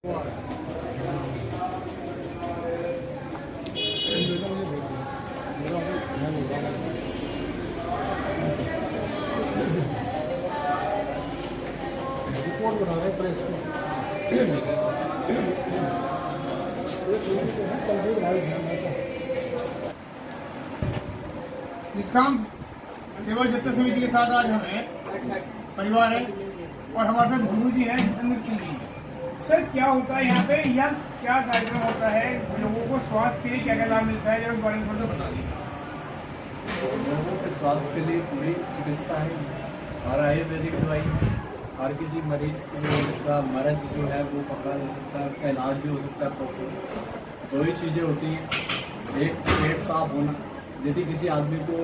Report बना रहे press को निष्काम सेवा जत्था समिति के साथ आज हमें परिवार है और हमारे साथ गुरु जी हैं जितेंद्र सिंह जी। सर क्या होता है यहाँ पे या क्या कार्यक्रम होता है, लोगों को स्वास्थ्य के लिए क्या क्या लाभ मिलता है, जरा इस बारे में थोड़ा बता दीजिए। लोगों के स्वास्थ्य के लिए पूरी चिकित्सा है और आयुर्वेदिक दवाई हर किसी मरीज का मर्ज जो है वो पकड़ा जा सकता है, उसका इलाज भी हो सकता है प्रॉपर। दो ही चीज़ें होती हैं, एक पेट साफ होना। यदि किसी आदमी को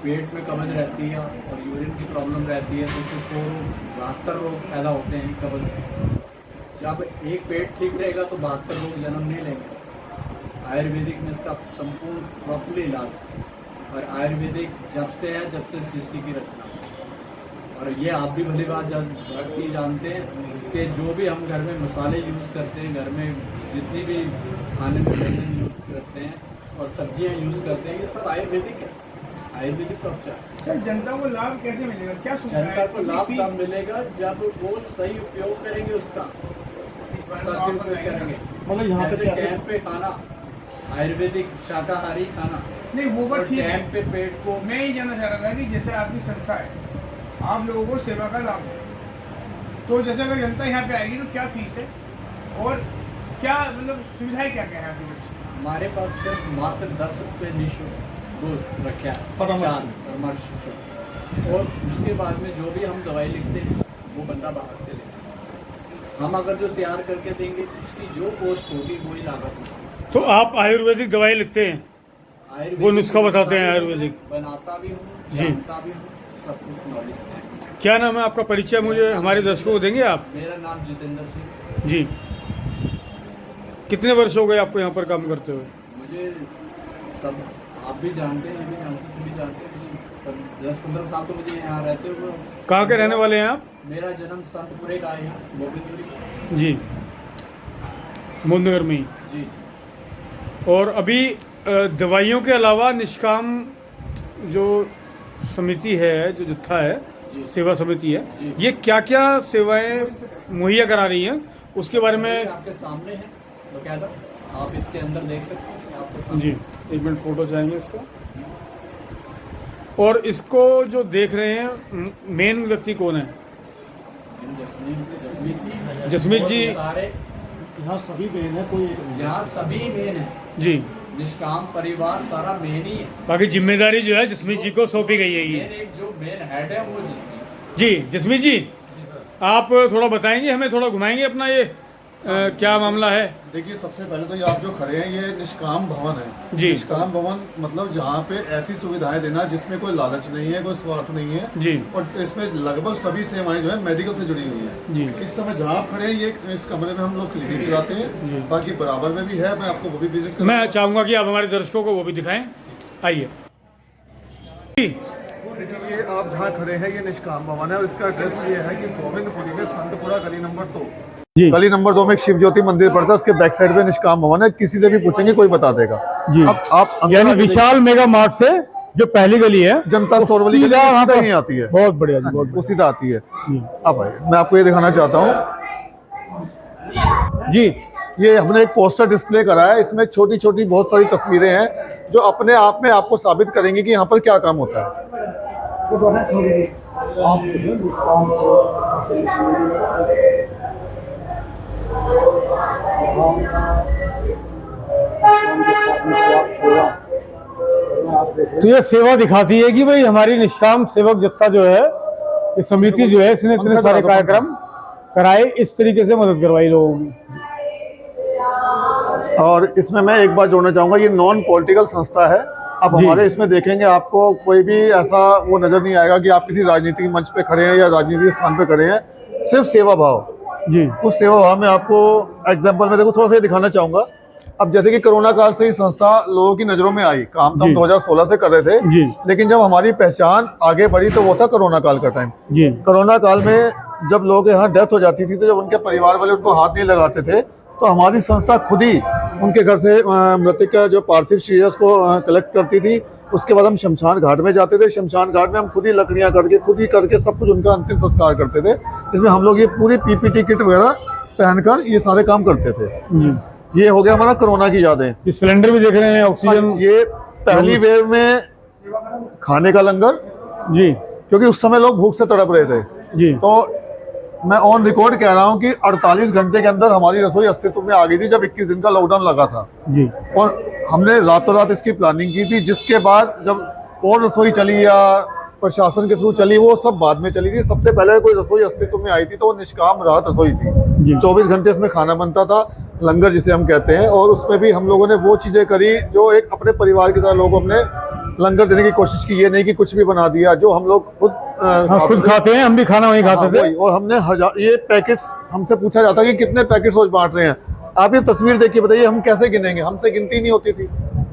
पेट में कब्ज रहती है और यूरिन की प्रॉब्लम रहती है तो उसको 72 रोग पैदा होते हैं कब्ज से। जब एक पेट ठीक रहेगा तो 72 रोग जन्म नहीं लेंगे। आयुर्वेदिक में इसका संपूर्ण प्रॉपरली इलाज है और आयुर्वेदिक जब से है जब से सृष्टि की रचना। और ये आप भी भली बात जानते हैं कि जो भी हम घर में मसाले यूज़ करते हैं, घर में जितनी भी खाने में व्यंजन यूज़ करते हैं और सब्जियां यूज़ करते हैं, ये सब आयुर्वेदिक है, आयुर्वेदिक का उपचार। सर जनता को लाभ कैसे मिलेगा, क्या सुविधा है? जनता को लाभ तब मिलेगा जब वो सही उपयोग करेंगे उसका, सदुपयोग करेंगे। मतलब यहाँ पे टाइम पे खाना, आयुर्वेदिक शाकाहारी खाना, नहीं वो बात ठीक है। टाइम पे पेट को। मैं ये जानना चाह रहा था कि जैसे आपकी संस्था है, आप लोगों को सेवा का लाभ है, तो जैसे अगर जनता यहाँ पे आएगी तो क्या फीस है और क्या मतलब सुविधाएं क्या क्या है आपके पास? हमारे पास सिर्फ मात्र 10 रुपये निःशुल्क दूध रखा है परामर्श। और उसके बाद में जो भी हम दवाई लिखते हैं वो बंदा बाहर से ले सकता है। हम अगर जो तैयार करके देंगे उसकी जो कॉस्ट होगी वही लागत होगी। तो आप आयुर्वेदिक दवाई लिखते हैं, वो नुस्खा बताते हैं आयुर्वेदिक? बनाता भी हूँ, जी। जानता भी हूँ, सब कुछ नॉलेज है। क्या नाम है आपका? परिचय मुझे हमारे दर्शकों को देंगे आप? मेरा नाम जितेंद्र सिंह। जी। कितने वर्ष हो गए आपको यहाँ पर काम करते हुए? मुझे सब आप भी जानते हैं, ये भी जानते हैं, सभी जानते हैं। 10-15 साल तो मुझे यहाँ रहते हुए। कहाँ के रहने वाले हैं आप? मेरा जन्म संतपुरे का है, गोविंदपुरी। जी, मोदनगर में ही। जी। और अभी दवाइयों के अलावा निष्काम जो समिति है, जो जत्था है, जी। सेवा समिति है, जी। ये क्या क्या सेवाएं मुहैया करा रही हैं उसके बारे में? आपके सामने है बकायदा, आप इसके अंदर देख सकते हैं आपके सामने। जी, एक मिनट फोटो चाहेंगे इसका। और इसको जो देख रहे हैं मेन व्यक्ति कौन है? जसमीत जी। सारे यहाँ सभी मेन है, कोई एक नहीं है। यहाँ सभी मेन है जी। निष्काम परिवार सारा मेन ही है। बाकी जिम्मेदारी जो है जसमीत जी को सौंपी गई है ये। मेन एक जो मेन हेड है वो जिसमें। जी जसमीत जी, आप थोड़ा बताएंगे, हमें थोड़ा घुमाएंगे अपना ये क्या मामला है? देखिए, सबसे पहले तो ये आप जो खड़े हैं ये निष्काम भवन है। जी। निष्काम भवन मतलब जहाँ पे ऐसी सुविधाएं देना जिसमें कोई लालच नहीं है, कोई स्वार्थ नहीं है। जी। और इसमें लगभग सभी सेवाएं जो है मेडिकल से जुड़ी हुई है। जी। इस समय जहाँ आप खड़े हैं ये इस कमरे में हम लोग क्लिनिक चलाते जी। हैं, बाकी बराबर में भी है, मैं आपको वो भी विजिट मैं चाहूँगा कि आप हमारे दर्शकों को वो भी दिखाएं। आइए। ये आप जहाँ खड़े हैं ये निष्काम भवन है और इसका एड्रेस ये है कि गोविंदपुरी में संतपुरा गली नंबर 2। गली नंबर 2 में एक शिव ज्योति मंदिर पड़ता है, उसके बैक साइड में निष्काम भवन है। किसी से भी पूछेंगे कोई बता देगा। जी। अब आप यानी विशाल मेगा मार्ट से जो पहली गली है, जनता स्टोर वाली गली सीधा ही आती है। बहुत बढ़िया जी, बहुत वो सीधा आती है। जी। अब आइए, मैं आपको ये दिखाना चाहता हूँ। जी। ये हमने एक पोस्टर डिस्प्ले करा है, इसमें छोटी छोटी बहुत सारी तस्वीरें हैं जो अपने आप में आपको साबित करेंगी कि यहाँ पर क्या काम होता है। तो ये सेवा दिखाती है कि भाई हमारी निष्काम सेवक जत्था जो है, ये समिति जो है, इसने इतने सारे कार्यक्रम कराए, इस तरीके से मदद करवाई लोगों की। और इसमें मैं एक बात जोड़ना चाहूँगा, ये नॉन पॉलिटिकल संस्था है। अब हमारे इसमें देखेंगे आपको कोई भी ऐसा वो नज़र नहीं आएगा कि आप किसी राजनीतिक मंच पे खड़े हैं या राजनीतिक स्थान पे खड़े हैं। सिर्फ सेवा भाव। जी। उस सेवा भाव में आपको एग्जाम्पल में देखो थोड़ा सा ये दिखाना चाहूँगा। अब जैसे कि कोरोना काल से ही संस्था लोगों की नज़रों में आई, काम तो हम 2016 से कर रहे थे। जी। लेकिन जब हमारी पहचान आगे बढ़ी तो वो था कोरोना काल का टाइम। जी। कोरोना काल में जब लोगों के यहाँ डेथ हो जाती थी तो जब उनके परिवार वाले उनको हाथ नहीं लगाते थे तो हमारी संस्था खुद ही उनके घर से मृतक का जो पार्थिव शरीर को कलेक्ट करती थी। उसके बाद हम शमशान घाट में जाते थे। शमशान घाट में हम खुद ही लकड़ियाँ खुद ही करके सब कुछ उनका अंतिम संस्कार करते थे, जिसमें हम लोग ये पूरी पीपीटी किट वगैरह पहनकर ये सारे काम करते थे। ये हो गया हमारा कोरोना की यादें। ये सिलेंडर भी देख रहे हैं, ऑक्सीजन। ये पहली वेव में खाने का लंगर जी, क्योंकि उस समय लोग भूख से तड़प रहे थे। जी, तो मैं ऑन रिकॉर्ड कह रहा हूँ कि 48 घंटे के अंदर हमारी रसोई अस्तित्व में आ गई थी, जब 21 दिन का लॉकडाउन लगा था। जी, और हमने रातों रात इसकी प्लानिंग की थी, जिसके बाद जब और रसोई चली या प्रशासन के थ्रू चली, वो सब बाद में चली थी। सबसे पहले कोई रसोई अस्तित्व में आई थी तो वो निष्काम राहत रसोई थी। 24 घंटे इसमें खाना बनता था, लंगर जिसे हम कहते हैं। और उसमें भी हम लोगों ने वो चीज़ें करी जो एक अपने परिवार की तरह लोग हमने लंगर देने की कोशिश की। ये नहीं कि कुछ भी बना दिया, जो हम लोग खुद खाते हैं, हम भी खाना वहीं खाते थे। और हमने ये पैकेट्स, हमसे पूछा जाता कि कितने पैकेट्स रोज बांट रहे हैं। आप ये तस्वीर देखिए, बताइए हम कैसे गिनेंगे, हमसे गिनती नहीं होती थी।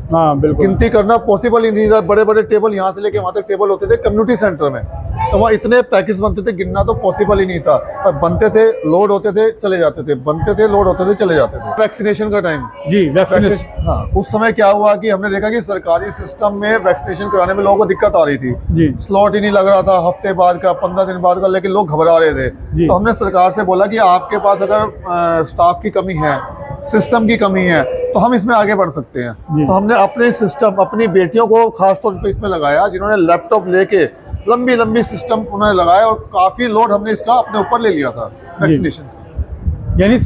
हाँ बिल्कुल, गिनती करना पॉसिबल ही नहीं था। बड़े बड़े टेबल यहाँ से लेके वहाँ तक टेबल होते थे कम्युनिटी सेंटर में, तो वहाँ इतने पैकेट्स बनते थे, गिनना तो पॉसिबल ही नहीं था। पर बनते थे, लोड होते थे, चले जाते थे, बनते थे, लोड होते थे, चले जाते थे। वैक्सीनेशन का टाइम, जी, वैक्सीनेशन। हाँ, उस समय क्या हुआ कि हमने देखा कि सरकारी सिस्टम में वैक्सीनेशन कराने में लोगों को दिक्कत आ रही थी। जी, स्लॉट ही नहीं लग रहा था, हफ्ते बाद का, 15 दिन बाद का, लेकिन लोग घबरा रहे थे। जी। तो हमने सरकार से बोला कि आपके पास अगर स्टाफ की कमी है, सिस्टम की कमी है, तो हम इसमें आगे बढ़ सकते हैं। तो हमने अपने सिस्टम, अपनी बेटियों को खासतौर पर इसमें लगाया, जिन्होंने लैपटॉप लेके लंबी लंबी सिस्टम उन्होंने लगाया, और काफ़ी लोड हमने इसका अपने ऊपर ले लिया था वैक्सीनेशन का। यानी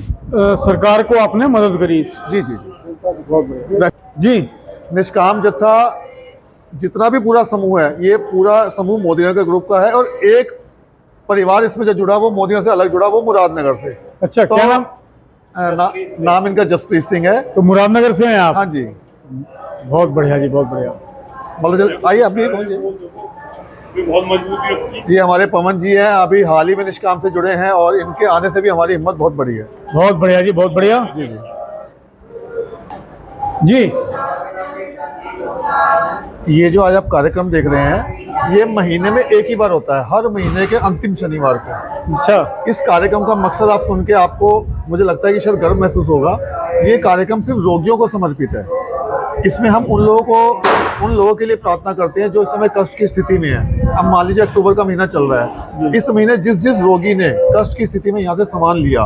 सरकार को आपने मदद करी। जी जी जी, बहुत बढ़िया जी। निष्काम जत्था जितना भी पूरा समूह है, ये पूरा समूह मोदीनगर के ग्रुप का है। और एक परिवार इसमें जो जुड़ा, वो मोदीनगर से अलग जुड़ा, वो मुरादनगर से। अच्छा, तो क्या नाम? नाम इनका जसप्रीत सिंह है। तो मुरादनगर से हैं आप? हाँ जी, बहुत बढ़िया जी, बहुत बढ़िया। मतलब आइए अभी बहुत मजबूती रखी। ये हमारे पवन जी हैं, अभी हाल ही में निष्काम से जुड़े हैं, और इनके आने से भी हमारी हिम्मत बहुत बढ़ी है। बहुत बढ़िया जी, बहुत बढ़िया जी जी जी। ये जो आज आप कार्यक्रम देख रहे हैं, ये महीने में एक ही बार होता है, हर महीने के अंतिम शनिवार को। अच्छा, इस कार्यक्रम का मकसद आप सुन के आपको, मुझे लगता है कि शायद गर्व महसूस होगा। ये कार्यक्रम सिर्फ रोगियों को समर्पित है। इसमें हम उन लोगों के लिए प्रार्थना करते हैं जो इस समय कष्ट की स्थिति में है। अब मान लीजिए अक्टूबर का महीना चल रहा है, इस महीने जिस रोगी ने कष्ट की स्थिति में यहाँ से सामान लिया,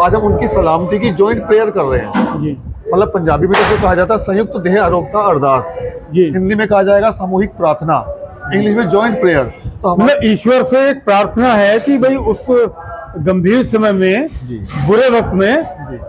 आज हम उनकी सलामती की जॉइंट प्रेयर कर रहे हैं। जी, मतलब पंजाबी में तो कहा जाता है संयुक्त देह आरोग्यता अरदास, जी। हिंदी में कहा जाएगा सामूहिक प्रार्थना, इंग्लिश में जॉइंट प्रेयर। तो हमारे मतलब ईश्वर से एक प्रार्थना है कि भाई उस गंभीर समय में, जी बुरे वक्त में,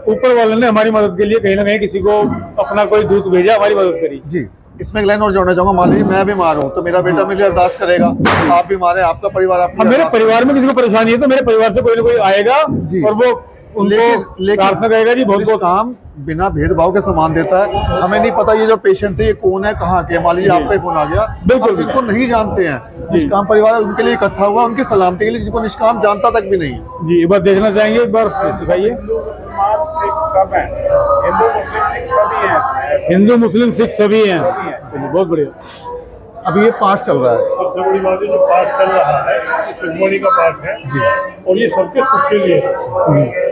ऊपर वाले ने हमारी मदद के लिए कहीं ना कहीं किसी को अपना कोई दूत भेजा, हमारी मदद करी। जी। इसमें एक लाइन और जोड़ना चाहूंगा। मान लीजिए मैं बीमार हूँ, तो मेरा बेटा मेरे लिए अरदास करेगा। आप बीमार हैं, आपका परिवार आपके अब लिए मेरे अरदास परिवार में किसी को परेशानी है तो मेरे परिवार से कोई ना कोई आएगा जी। और वो उनको प्रार्थना करेगा जी, बहुत बहुत। काम बिना भेदभाव के सामान देता है। हमें नहीं पता ये जो पेशेंट थे ये कौन है, कहाँ के। मान लीजिए आपका ही फोन आ गया, बिल्कुल, आप जिनको नहीं जानते हैं, निष्काम परिवार है, उनके लिए इकट्ठा हुआ, उनकी सलामती के लिए, जिनको निष्काम जानता तक भी नहीं है। जी, एक बार देखना चाहेंगे, एक बार दिखाइए। सब है, हिंदू मुस्लिम सिख सभी हैं। हिंदू मुस्लिम सिख सभी हैं। बहुत बढ़िया। अभी ये पाठ चल रहा है सबसे बड़ी बात है जो पाठ चल रहा है, ये सुखमणि का पाठ है जी। और ये सबके सुख के लिए है।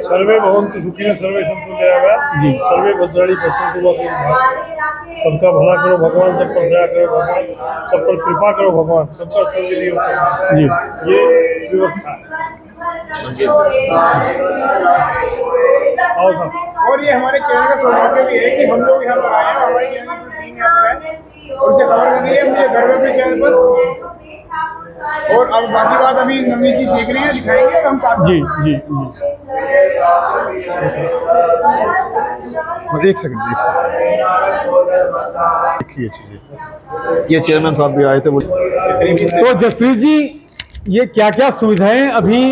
सर्वे भवन्तु सुखिनः सर्वे सन्तु निरामया सर्वे भद्राणि पश्यन्तु मा कश्चित्। सबका भला करो भगवान, सब पर दया करो भगवान, सब पर कृपा करो भगवान, सबका सर्व लिए जी, ये व्यवस्था है। और ये हमारे चैनल का सौभाग्य भी है कि हम लोग यहाँ पर आए हैं, हमारी चैनल की टीम यहाँ पर है और उसे कवर कर रही है। मुझे गर्व है अपने चैनल पर। और अब बाकी बात अभी नवी जी देख रहे हैं, दिखाएंगे और हम साथ। जी, जी, जी। एक सेकंड देखिए चीजें। ये चेयरमैन साहब भी आए थे, वो तो जसप्रीत जी, ये क्या क्या सुविधाएं अभी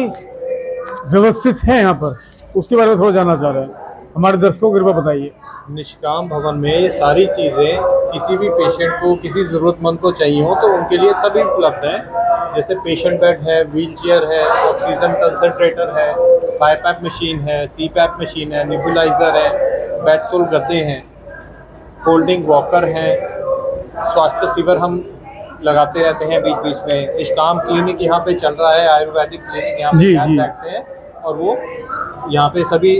व्यवस्थित हैं यहाँ पर, उसके बारे में थोड़ा जानना चाह रहे हैं, हमारे दर्शकों को कृपया बताइए। निष्काम भवन में ये सारी चीज़ें किसी भी पेशेंट को, किसी ज़रूरतमंद को चाहिए हो तो उनके लिए सभी उपलब्ध हैं। जैसे पेशेंट बेड है, व्हील चेयर है, ऑक्सीजन कंसनट्रेटर है, बाईपैप मशीन है, सीपैप मशीन है, निबुलाइज़र है, बेडसोल गद्दे हैं, फोल्डिंग वॉकर हैं, स्वास्थ्य शिविर हम लगाते रहते हैं बीच बीच में। निष्काम क्लिनिक यहाँ पे चल रहा है, आयुर्वेदिक क्लिनिक यहाँ पे जी, यहाँ जी। बैठते हैं और वो यहाँ पे सभी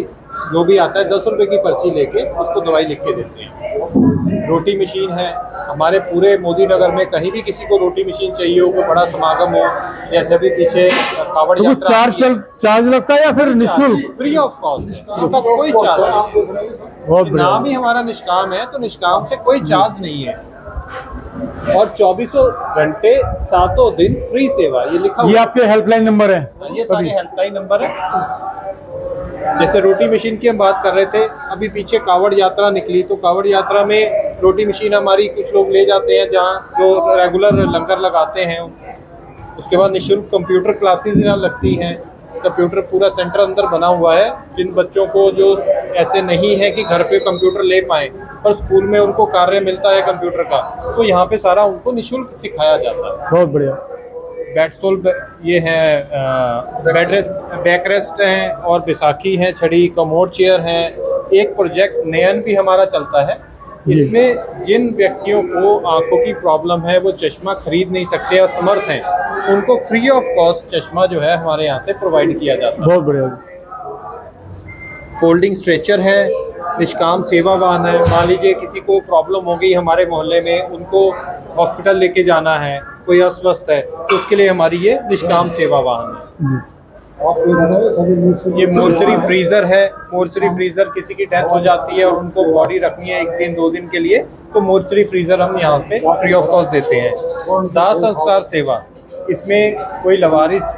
जो भी आता है 10 रुपए की पर्ची लेके उसको दवाई लिख के देते हैं। रोटी मशीन है हमारे पूरे मोदी नगर में, कहीं भी किसी को रोटी मशीन चाहिए हो, कोई बड़ा समागम हो, जैसे अभी पीछे कावड़ तो कुछ यात्रा चार्ज लगता है या फिर निःशुल्क? फ्री ऑफ कॉस्ट, इसका कोई चार्ज नहीं। बहुत बढ़िया। नाम ही हमारा निष्काम है, तो निष्काम से कोई चार्ज नहीं है और 24 घंटे 7 दिन फ्री सेवा, ये लिखा ये हुआ आपके हेल्पलाइन नंबर है? है। ये सारे हेल्पलाइन नंबर है। जैसे रोटी मशीन की हम बात कर रहे थे, अभी पीछे कावड़ यात्रा निकली, तो कावड़ यात्रा में रोटी मशीन हमारी कुछ लोग ले जाते हैं, जहाँ जो रेगुलर लंगर लगाते हैं। उसके बाद निःशुल्क कंप्यूटर क्लासेस यहाँ लगती हैं। कंप्यूटर पूरा सेंटर अंदर बना हुआ है, जिन बच्चों को जो ऐसे नहीं है कि घर पे कंप्यूटर ले पाएँ पर स्कूल में उनको कार्य मिलता है कंप्यूटर का, तो यहाँ पे सारा उनको निःशुल्क सिखाया जाता है। बहुत बढ़िया। बैटसोल ये है, बेड रेस्ट, बैक रेस्ट हैं, और बैसाखी है, छड़ी, कमोड चेयर हैं। एक प्रोजेक्ट नयन भी हमारा चलता है, इसमें जिन व्यक्तियों को आंखों की प्रॉब्लम है, वो चश्मा खरीद नहीं सकते, असमर्थ हैं, उनको फ्री ऑफ कॉस्ट चश्मा जो है हमारे यहाँ से प्रोवाइड किया जाता है। बहुत बढ़िया। फोल्डिंग स्ट्रेचर है, निष्काम सेवा वाहन है। मान लीजिए किसी को प्रॉब्लम हो गई हमारे मोहल्ले में, उनको हॉस्पिटल लेके जाना है, कोई अस्वस्थ है, तो उसके लिए हमारी ये निष्काम सेवा वाहन है। ये मोर्चरी फ्रीजर है। मोर्चरी फ्रीजर, किसी की डेथ हो जाती है और उनको बॉडी रखनी है 1 दिन 2 दिन के लिए, तो मोर्चरी फ्रीजर हम यहाँ पे फ्री ऑफ कॉस्ट देते हैं। दाह संस्कार सेवा, इसमें कोई लवारिस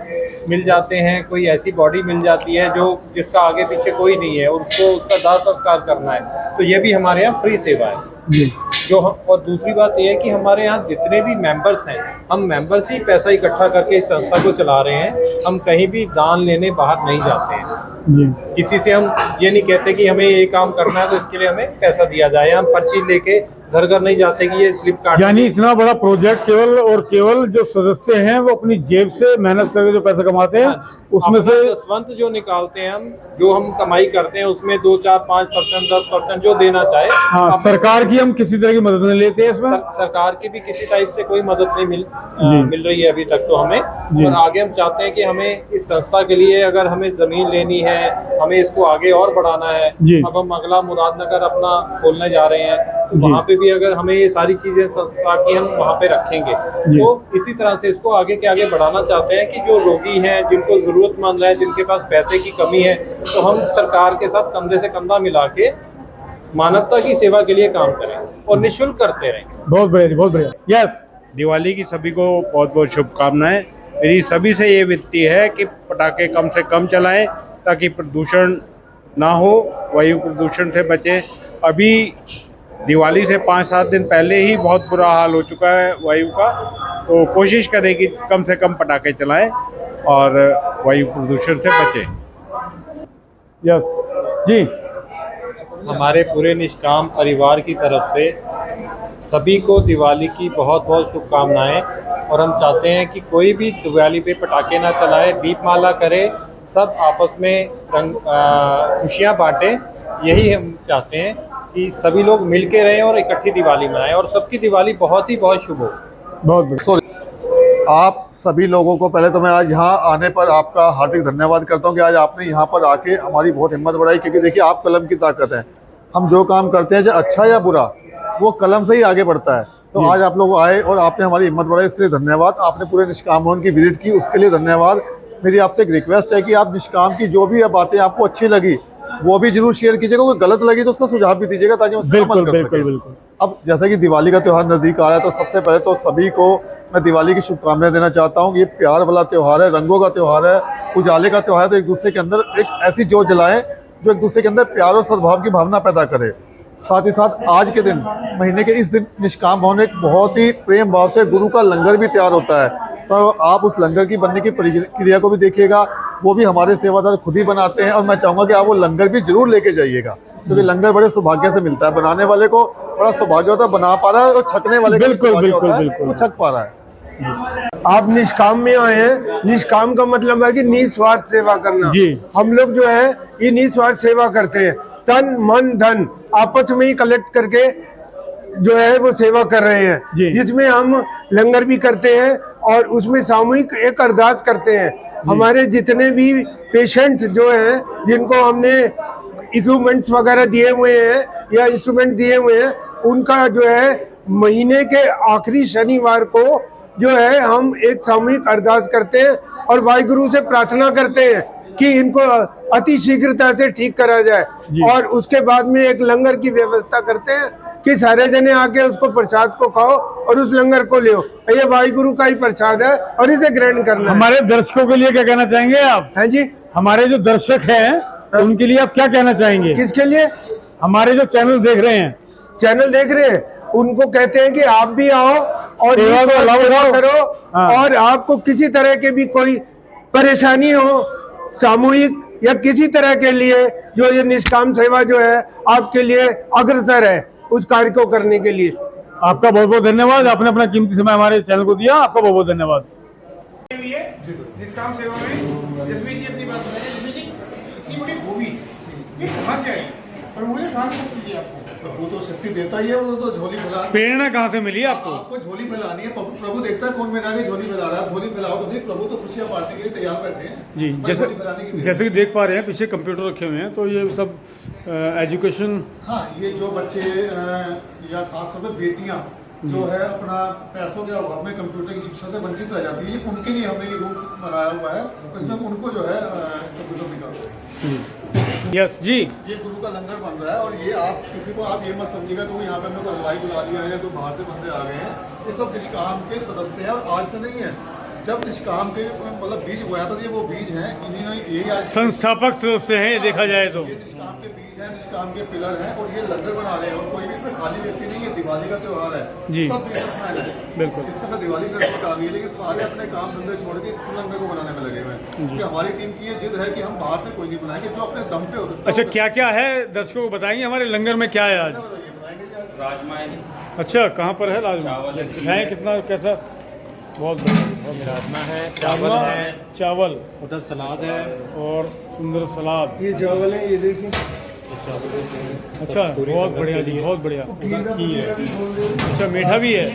मिल जाते हैं, कोई ऐसी बॉडी मिल जाती है जो जिसका आगे पीछे कोई नहीं है और उसको उसका दाह संस्कार करना है, तो ये भी हमारे यहाँ फ्री सेवा है। जो हम, और दूसरी बात ये है कि हमारे यहाँ जितने भी मेंबर्स हैं, हम मेंबर्स ही पैसा इकट्ठा करके इस संस्था को चला रहे हैं। हम कहीं भी दान लेने बाहर नहीं जाते हैं। किसी से हम ये नहीं कहते कि हमें ये काम करना है तो इसके लिए हमें पैसा दिया जाए। हम पर्ची लेके घर घर नहीं जाते कि ये स्लिप कार्ड। यानी इतना बड़ा प्रोजेक्ट केवल जो सदस्य हैं वो अपनी जेब से मेहनत करके जो पैसा कमाते हैं, उसमें से दसवंत जो निकालते हैं, हम जो हम कमाई करते हैं उसमें 2, 4, 5%, 10% जो देना चाहे। हाँ, सरकार की हम किसी तरह की मदद नहीं लेते हैं इसमें। सरकार की भी किसी टाइप से कोई मदद नहीं मिल रही है अभी तक तो हमें। और आगे हम चाहते हैं कि हमें इस संस्था के लिए, अगर हमें जमीन लेनी है, हमें इसको आगे और बढ़ाना है। अब हम अगला मुरादनगर अपना खोलने जा रहे हैं, तो वहाँ पे भी अगर हमें ये सारी चीजें संस्था की हम वहाँ पे रखेंगे, तो इसी तरह से इसको आगे के आगे बढ़ाना चाहते हैं कि जो रोगी हैं, जिनको जरूरतमंद है, जिनके पास पैसे की कमी है, तो हम सरकार के साथ कंधे से कंधा मिला के मानवता की सेवा के लिए काम करें और निःशुल्क करते रहें। बहुत बढ़िया, बहुत बढ़िया। यस, दिवाली की सभी को बहुत बहुत शुभकामनाएं। मेरी सभी से ये विनती है कि पटाखे कम से कम चलाएं ताकि प्रदूषण ना हो, वायु प्रदूषण से बचें। अभी दिवाली से 5-7 दिन पहले ही बहुत बुरा हाल हो चुका है वायु का, तो कोशिश करें कि कम से कम पटाखे चलाएं और वायु प्रदूषण से बचें। यस जी। हमारे पूरे निष्काम परिवार की तरफ से सभी को दिवाली की बहुत बहुत शुभकामनाएं, और हम चाहते हैं कि कोई भी दिवाली पे पटाखे ना चलाए, दीपमाला करे, सब आपस में खुशियां बांटें। यही हम चाहते हैं कि सभी लोग मिल के रहें और इकट्ठी दिवाली मनाएं, और सबकी दिवाली बहुत ही बहुत शुभ हो। बहुत आप सभी लोगों को पहले तो मैं आज यहाँ आने पर आपका हार्दिक धन्यवाद करता हूँ कि आज आपने यहाँ पर आके हमारी बहुत हिम्मत बढ़ाई, क्योंकि देखिए आप कलम की ताकत है। हम जो काम करते हैं, चाहे अच्छा या बुरा, वो कलम से ही आगे बढ़ता है। तो आज आप लोग आए और आपने हमारी हिम्मत बढ़ाई, इसके लिए धन्यवाद। आपने पूरे निष्काम भवन की विजिट की, उसके लिए धन्यवाद। मेरी आपसे एक रिक्वेस्ट है कि आप निष्काम की जो भी बातें आपको अच्छी लगी वो भी जरूर शेयर कीजिएगा, कोई गलत लगी तो उसका सुझाव भी दीजिएगा ताकि हम उससे अमल कर सकें। अब जैसा कि दिवाली का त्यौहार नज़दीक आ रहा है, तो सबसे पहले तो सभी को मैं दिवाली की शुभकामनाएं देना चाहता हूँ। ये प्यार वाला त्यौहार है, रंगों का त्यौहार है, उजाले का त्यौहार है। तो एक दूसरे के अंदर एक ऐसी जोत जलाएं जो एक दूसरे के अंदर प्यार और सद्भाव की भावना पैदा करे। साथ ही साथ आज के दिन, महीने के इस दिन, निष्काम भवन एक बहुत ही प्रेम भाव से गुरु का लंगर भी तैयार होता है। तो आप उस लंगर की बनने की प्रक्रिया को भी देखिएगा, वो भी हमारे सेवादार खुद ही बनाते हैं। और मैं चाहूँगा कि आप वो लंगर भी जरूर लेके जाइएगा, क्योंकि लंगर बड़े सौभाग्य से मिलता है। बनाने वाले को बड़ा सौभाग्य होता है, बना पा रहा है, और छकने वाले को सौभाग्य होता है, वो छक पा रहा है। आप निष्काम में आए हैं। निष्काम का मतलब है कि निस्वार्थ सेवा करना। हम लोग जो है ये निस्वार्थ सेवा करते हैं, तन मन धन आपस में ही कलेक्ट करके जो है वो सेवा कर रहे हैं, जिसमें हम लंगर भी करते हैं और उसमें सामूहिक एक अरदास करते हैं। हमारे जितने भी पेशेंट्स जो हैं, जिनको हमने इक्विपमेंट्स वगैरह दिए हुए हैं या इंस्ट्रूमेंट दिए हुए हैं, उनका जो है महीने के आखिरी शनिवार को जो है हम एक सामूहिक अरदास करते हैं और वाहिगुरु से प्रार्थना करते हैं कि इनको अति शीघ्रता से ठीक करा जाए। और उसके बाद में एक लंगर की व्यवस्था करते हैं कि सारे जने आके उसको प्रसाद को खाओ और उस लंगर को ले। ये वाहिगुरु का ही प्रसाद है और इसे ग्रहण करना है। हमारे दर्शकों के लिए क्या कहना चाहेंगे आप? हैं जी, हमारे जो दर्शक हैं उनके लिए आप क्या कहना चाहेंगे? किसके लिए? हमारे जो चैनल देख रहे हैं, चैनल देख रहे हैं, उनको कहते हैं कि आप भी आओ और सेवा को लाभ सेवा उठाओ। करो। हाँ। और आपको किसी तरह की भी कोई परेशानी हो सामूहिक या किसी तरह के लिए, जो ये निष्काम सेवा जो है आपके लिए अग्रसर है उस कार्य को करने के लिए। आपका बहुत बहुत धन्यवाद। आपने अपना कीमती समय हमारे चैनल को दिया, आपका बहुत बहुत धन्यवाद। निष्काम सेवा में जसमीत जी अपनी बात बताइए। जसमीत जी, इतनी बड़ी भूमि ये कहाँ से आई और मुझे कहाँ से मिली आपको? प्रभु तो शक्ति देता ही है, वो तो झोली फैला। प्रेरणा कहाँ से मिली आपको? आपको झोली फैलानी है। प्रभु देखता है कौन मेरा झोली फैला रहा है, झोली फैलाओ तो सही। प्रभु तो खुशियां बांटने के लिए तैयार बैठे हैं जी, बस जैसे झोली फैलाने की देर है। जैसे कि देख पा रहे हैं पीछे कंप्यूटर रखे हुए हैं, तो ये सब एजुकेशन। हाँ, ये जो बच्चे या खासतौर पे बेटियां जो है अपना पैसों के अभाव में कंप्यूटर की शिक्षा से वंचित रह जाती है, उनके लिए हमने ये रूल्स बनाया हुआ है। तो इसमें उनको जो है कंप्यूटर सिखाते हैं। यस जी, ये गुरु का लंगर बन रहा है और ये आप किसी को आप ये मत समझिएगा कि यहाँ पे हमने कोई हलवाई बुला लिया है या कोई बाहर से बंदे आ गए हैं। ये सब निष्काम के सदस्य हैं और आज से नहीं है। जब निष्काम के मतलब बीज बोया था, ये वो बीज हैं, इन्हीं यही आज संस्थापक सदस्य हैं ये देखा जाए तो। ये निष्काम के बीज हैं, निष्काम के पिलर हैं और ये लंगर बना रहे हैं। और कोई भी इसमें खाली व्यक्ति नहीं है। दिवाली का त्योहार है, जी। सब बिजनेसमैन है। बिल्कुल। इस समय दिवाली नजदीक आ गई है, लेकिन सारे अपने काम धंधे छोड़ के इस लंगर को बनाने में लगे हुए हैं। क्योंकि हमारी टीम की ये जिद है कि हम बाहर से कोई नहीं बनाएंगे, जो अपने दम पे हो सकता है। अच्छा, क्या क्या है दर्शकों को बताएंगे? हमारे लंगर में क्या है आज? राजमा है, अच्छा, कहाँ पर है राजमा? है कितना कैसा? बहुत बढ़िया। राजमा है, चावल है, चावल उधर सलाद है, और सुंदर सलाद। ये चावल है, ये देखिए। अच्छा, बहुत बढ़िया जी, बहुत बढ़िया। अच्छा, मीठा भी है,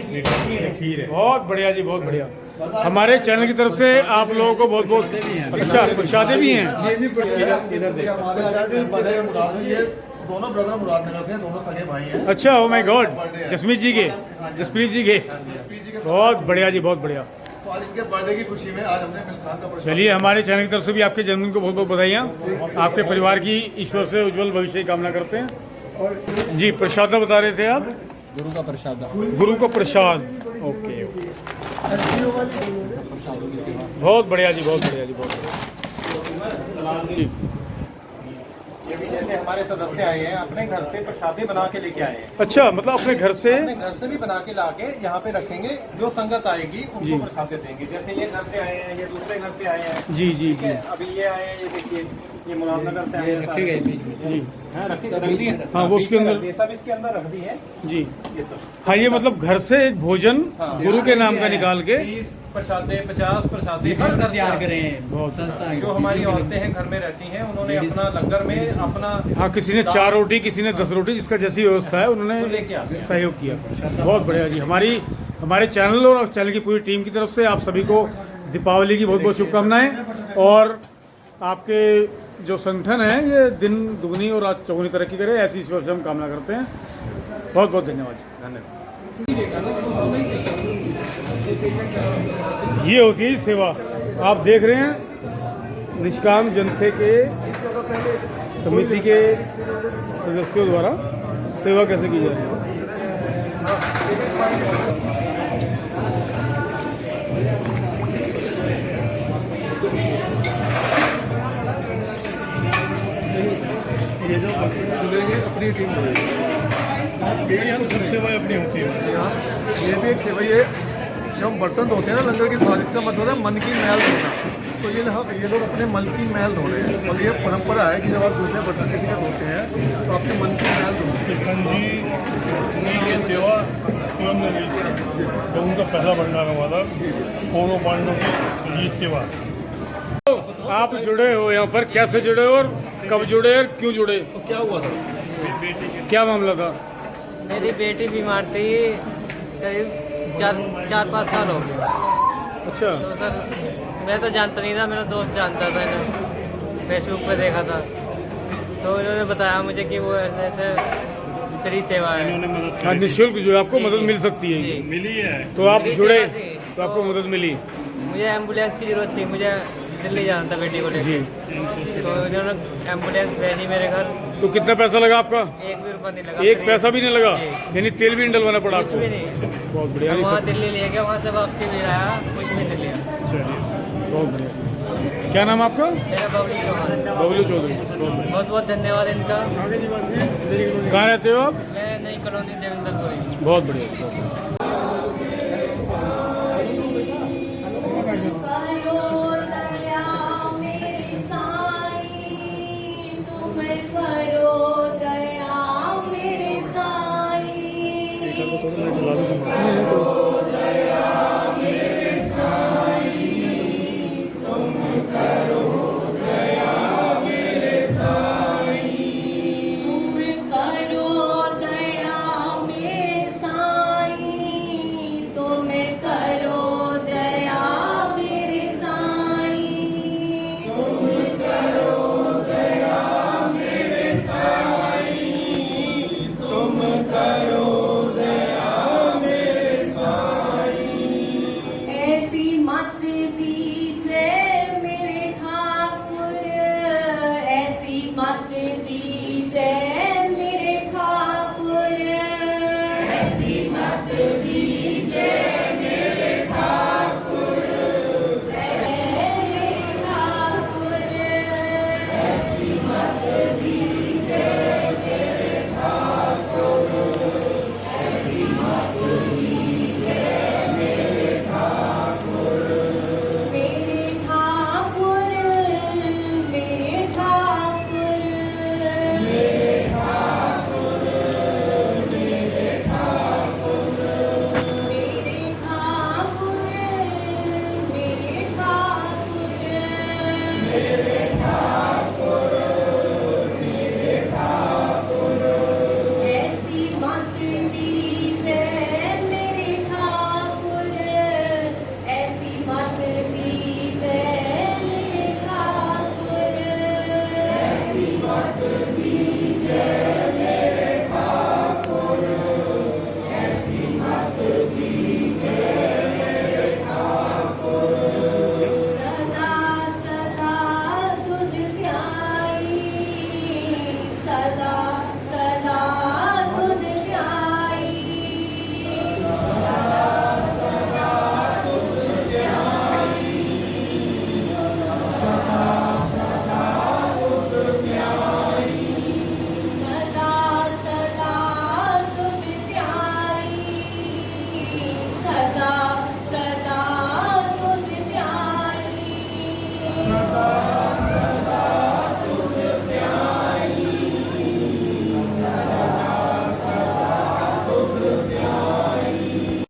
खीर है। बहुत बढ़िया जी, बहुत बढ़िया। हमारे चैनल की तरफ से आप लोगों को बहुत बहुत अच्छा प्रसादे भी हैं। दोनों ब्रदर मुरादनगर से हैं, दोनों सगे भाई हैं। अच्छा, ओ माय गॉड, जसमीत जी के, जसप्रीत जी के। बहुत बढ़िया जी, बहुत बढ़िया। तो आज इनके बर्थडे की खुशी में आज हमने मिष्ठान का प्रसाद। चलिए, हमारे चैनल की तरफ से भी आपके जन्मदिन को बहुत बहुत बधाइयाँ। आपके परिवार की ईश्वर से उज्जवल भविष्य की कामना करते हैं। जी, प्रसाद बता रहे थे आप? गुरु का प्रसाद, गुरु का प्रसाद। ओके, बहुत बढ़िया जी, बहुत बढ़िया जी, बहुत बढ़िया जी। ये भी जैसे हमारे सदस्य आए हैं, अपने घर से प्रसादी बना के लेके आए हैं। अच्छा, मतलब अपने घर से? अपने घर से भी बना के लाके यहाँ पे रखेंगे। जो संगत आएगी उनको प्रसाद देंगे। जैसे ये घर से आए हैं, ये दूसरे घर से आए हैं। जी जी ठीक जी है, अभी ये आए हैं, ये देखिए, ये मुरादनगर से आए हैं। रखे गए बीच में जी। हाँ, रख दी है। हाँ, वो उसके अंदर सब इसके अंदर रख दी है जी। ये सब। हाँ, ये मतलब घर से एक भोजन गुरु के नाम का निकाल के 30 प्रसादे, 50 प्रसादे हर घर तैयार करे हैं। बहुत संस्था जो हमारी औरतें हैं घर में रहती हैं, उन्होंने अपना लंगर में अपना हाँ, किसी ने 4 रोटी, किसी ने 10 रोटी, जिसका जैसी व्यवस्था है उन्होंने लेके आते हैं। सहयोग किया। बहुत बढ़िया जी। हमारे चैनल और चैनल की पूरी टीम की तरफ से आप सभी को दीपावली की बहुत बहुत शुभकामनाएं। और आपके जो संगठन है ये दिन दुगनी और रात चौगुनी तरक्की करे, ऐसी ईश्वर से हम कामना करते हैं। बहुत बहुत धन्यवाद जी। धन्यवाद। ये होती है सेवा। आप देख रहे हैं निष्काम जनता के समिति के सदस्यों द्वारा सेवा कैसे की जा रही है। ये जो खुलेंगे अपनी टीम सेवा अपनी होती है। ये भी एक सेवा। ये जब हम बर्तन धोते हैं ना लंगर की थाली, इसका मतलब है मन की मैल धोना। तो ये लोग अपने मन की मैल धो रहे हैं। और ये परंपरा है कि जब आप दूसरे बर्तन किसी का धोते हैं तो आपके मन की मैल धोते हैं। सेवा जब उनका पहला भंडार हुआ था कौरव पांडवों की जीत के बाद। तो आप जुड़े हो यहाँ पर, कैसे जुड़े और कब जुड़े और क्यों जुड़े? तो क्या हुआ था? क्या मामला था? मेरी बेटी बीमार थी, करीब 4-5 साल हो गए। अच्छा। तो सर मैं तो जानता नहीं था, मेरा दोस्त जानता था, इन्हें फेसबुक पे देखा था। तो उन्होंने बताया मुझे कि वो ऐसे ऐसे फ्री सेवा है। हाँ, निःशुल्क जो है आपको जी, मदद जी। मिल सकती है। जी। मिली है। तो आप फ्री जुड़े सेवा थी। तो आपको मदद मिली। मुझे एम्बुलेंस की ज़रूरत थी, मुझे दिल्ली जाना था बेटी को जी। लेकर। तो उन्होंने एम्बुलेंस भेजी मेरे घर। तो कितना पैसा लगा आपका? 1 भी रुपया नहीं लगा। एक फ्री। पैसा भी नहीं लगा, जी। यानी तेल भी नहीं डलवाना पड़ा कुछ आपको। भी नहीं। बहुत बढ़िया। वहाँ दिल्ली ले गया, वहाँ से वापसी भी आया, कुछ भी नहीं लिया। चलिए, बहुत बढ़िया। क्या नाम आपका? मेरा बबली चौहान। बबलू चौधरी। बहुत बढ़िया। बहुत बहुत धन्यवाद इनका। कहाँ रहते हो आप? मैं नई कॉलोनी देवेंद्रपुरी। बहुत बढ़िया। करो दया मेरे साईं, तुम्हें करो दया मेरे साईं।